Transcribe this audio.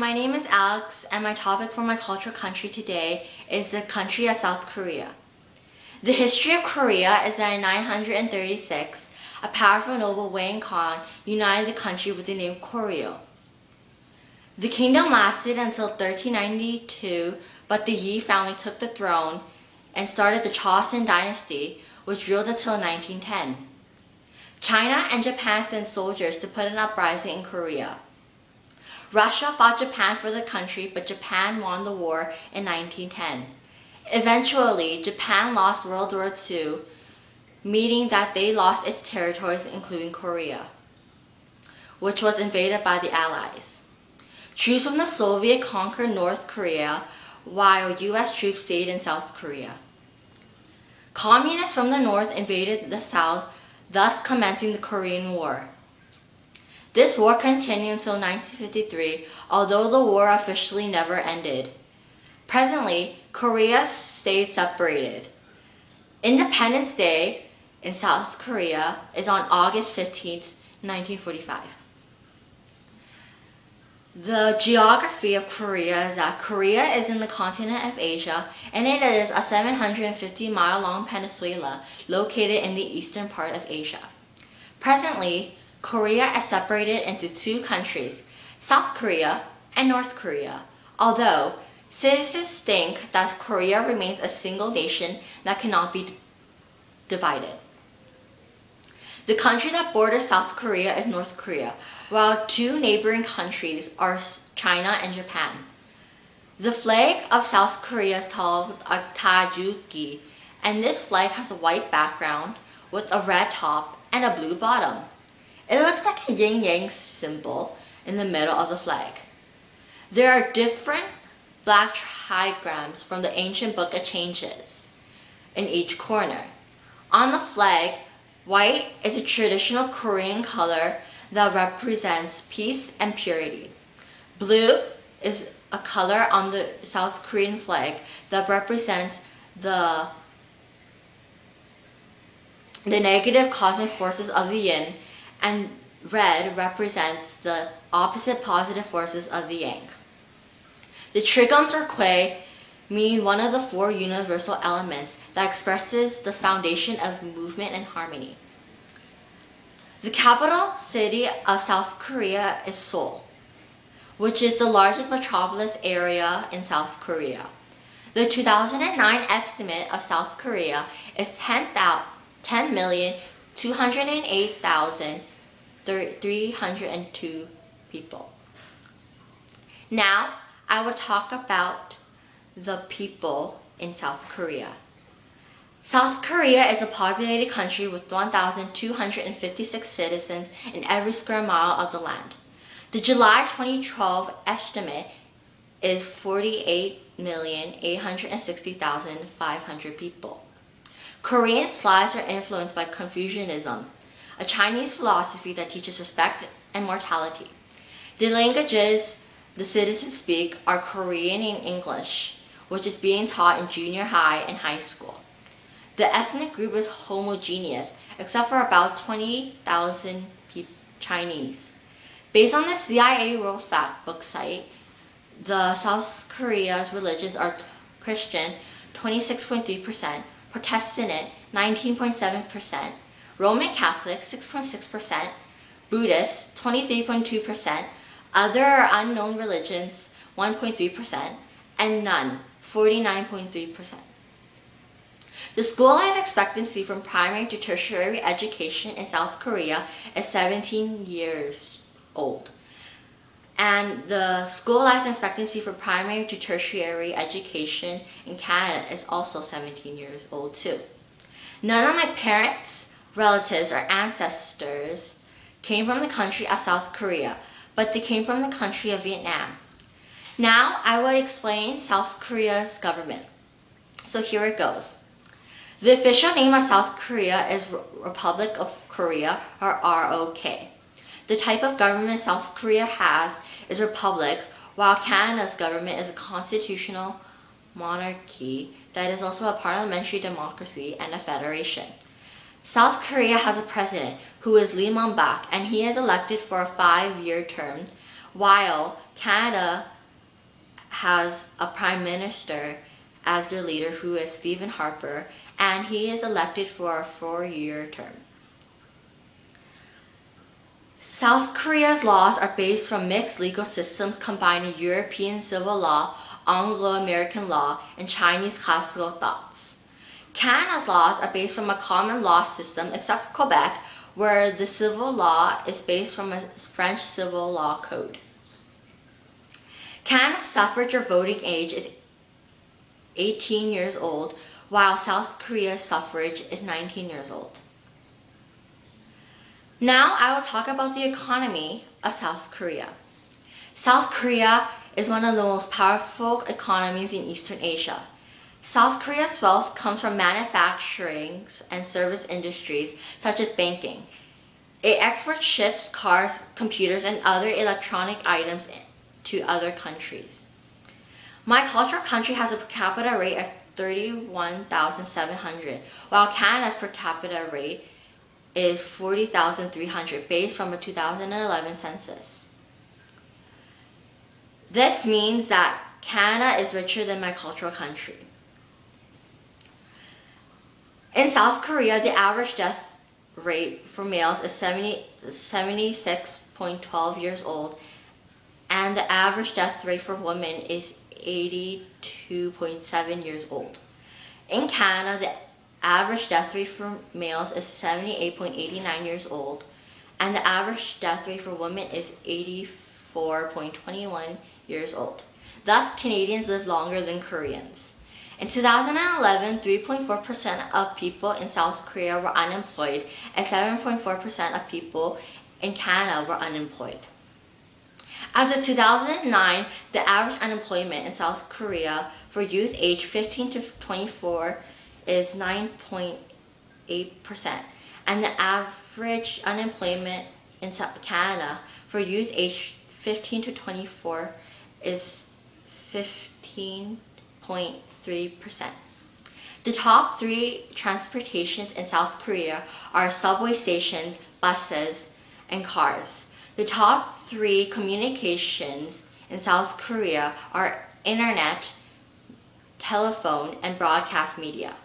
my name is Alex, and my topic for my cultural country today is the country of South Korea. The history of Korea is that in 936, a powerful noble Wang Khan united the country with the name Koryo. The kingdom lasted until 1392, but the Yi family took the throne and started the Joseon dynasty, which ruled until 1910. China and Japan sent soldiers to put an uprising in Korea. Russia fought Japan for the country, but Japan won the war in 1910. Eventually, Japan lost World War II, meaning that they lost its territories, including Korea, which was invaded by the Allies. Troops from the Soviet conquered North Korea, while US troops stayed in South Korea. Communists from the North invaded the South, thus commencing the Korean War. This war continued until 1953, although the war officially never ended. Presently, Korea stayed separated. Independence Day in South Korea is on August 15, 1945. The geography of Korea is that Korea is in the continent of Asia, and it is a 750-mile-long peninsula located in the eastern part of Asia. Presently, Korea is separated into two countries, South Korea and North Korea, although citizens think that Korea remains a single nation that cannot be divided. The country that borders South Korea is North Korea, while two neighboring countries are China and Japan. The flag of South Korea is called a Daejuki, and this flag has a white background with a red top and a blue bottom. It looks like a yin-yang symbol in the middle of the flag. There are different black trigrams from the ancient Book of Changes in each corner. On the flag, white is a traditional Korean color that represents peace and purity. Blue is a color on the South Korean flag that represents the negative cosmic forces of the yin, and red represents the opposite positive forces of the yang. The trigrams or kwe mean one of the four universal elements that expresses the foundation of movement and harmony. The capital city of South Korea is Seoul, which is the largest metropolis area in South Korea. The 2009 estimate of South Korea is 10,208,302 people. Now, I will talk about the people in South Korea. South Korea is a populated country with 1,256 citizens in every square mile of the land. The July 2012 estimate is 48,860,500 people. Koreans' lives are influenced by Confucianism, a Chinese philosophy that teaches respect and mortality. The languages the citizens speak are Korean and English, which is being taught in junior high and high school. The ethnic group is homogeneous, except for about 20,000 Chinese. Based on the CIA World Factbook site, the South Korea's religions are Christian, 26.3%, Protestant, 19.7%, Roman Catholic, 6.6%, Buddhist, 23.2%, other or unknown religions, 1.3%, and none, 49.3%. The school life expectancy from primary to tertiary education in South Korea is 17 years old. And the school life expectancy for primary to tertiary education in Canada is also 17 years old too. None of my parents, relatives, or ancestors came from the country of South Korea, but they came from the country of Vietnam. Now I will explain South Korea's government. So here it goes. The official name of South Korea is Republic of Korea, or ROK. The type of government South Korea has is republic, while Canada's government is a constitutional monarchy that is also a parliamentary democracy and a federation. South Korea has a president who is Lee Myung-bak, and he is elected for a 5-year term, while Canada has a prime minister as their leader, who is Stephen Harper, and he is elected for a 4-year term. South Korea's laws are based from mixed legal systems combining European civil law, Anglo-American law, and Chinese classical thoughts. Canada's laws are based from a common law system, except for Quebec, where the civil law is based from a French civil law code. Canada's suffrage or voting age is 18 years old, while South Korea's suffrage is 19 years old. Now I will talk about the economy of South Korea. South Korea is one of the most powerful economies in Eastern Asia. South Korea's wealth comes from manufacturing and service industries such as banking. It exports ships, cars, computers, and other electronic items to other countries. My cultural country has a per capita rate of 31,700, while Canada's per capita rate is 40,300 based from a 2011 census. This means that Canada is richer than my cultural country. In South Korea, the average death rate for males is 76.12 years old, and the average death rate for women is 82.7 years old. In Canada, the average death rate for males is 78.89 years old, and the average death rate for women is 84.21 years old. Thus, Canadians live longer than Koreans. In 2011, 3.4% of people in South Korea were unemployed, and 7.4% of people in Canada were unemployed. As of 2009, the average unemployment in South Korea for youth aged 15 to 24 is 9.8%, and the average unemployment in Canada for youth aged 15 to 24 is 15.3%. The top 3 transportations in South Korea are subway stations, buses, and cars. The top 3 communications in South Korea are internet, telephone, and broadcast media.